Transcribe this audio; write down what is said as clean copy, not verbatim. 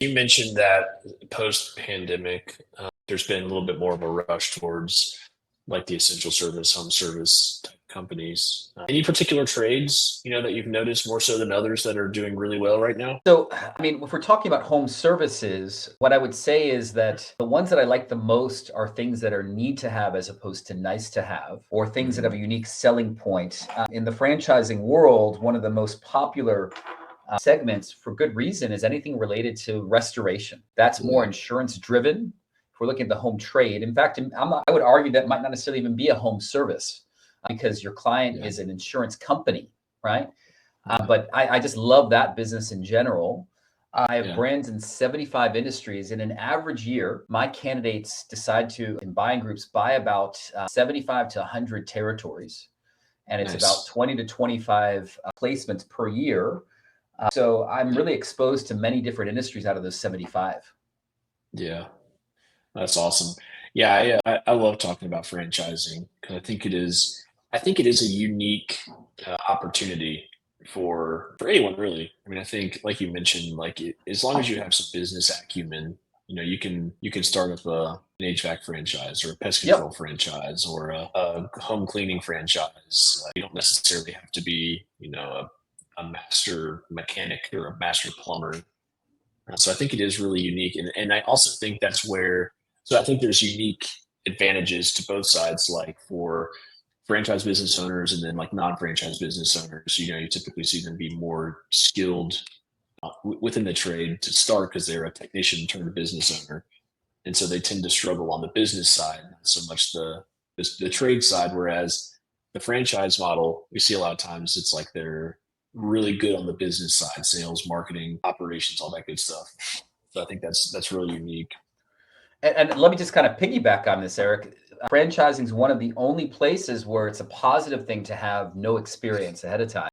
You mentioned that post-pandemic, there's been a little bit more of a rush towards like the essential service, home service type companies. Any particular trades, that you've noticed more so than others that are doing really well right now? So, I mean, if we're talking about home services, what I would say is that the ones that I like the most are things that are need to have as opposed to nice to have, or things that have Hmm. a unique selling point. In the franchising world, one of the most popular segments for good reason is anything related to restoration. That's more Yeah. insurance driven. If we're looking at the home trade, in fact, I would argue that might not necessarily even be a home service because your client Yeah. is an insurance company, right? Yeah. But I just love that business in general. I have Yeah. brands in 75 industries. In an average year, my candidates decide to, in buying groups, buy about 75 to 100 territories. And it's about Nice. 20 to 25 placements per year. So I'm Yeah. really exposed to many different industries out of those 75. Yeah. That's awesome. Yeah, I love talking about franchising because I think it is a unique opportunity for anyone really. I mean, I think like you mentioned, as long as you have some business acumen, you can start up an HVAC franchise or a pest control Yep. franchise or a home cleaning franchise. You don't necessarily have to be, a master mechanic or a master plumber. So I think it is really unique. And I also think that's where, so I think there's unique advantages to both sides, like for franchise business owners and then like non-franchise business owners. You typically see them be more skilled within the trade to start because they're a technician turned business owner. And so they tend to struggle on the business side, not so much the trade side. Whereas the franchise model, we see a lot of times it's like they're really good on the business side, sales, marketing, operations, all that good stuff. So I think that's really unique. And let me just kind of piggyback on this, Eric. Franchising is one of the only places where it's a positive thing to have no experience ahead of time.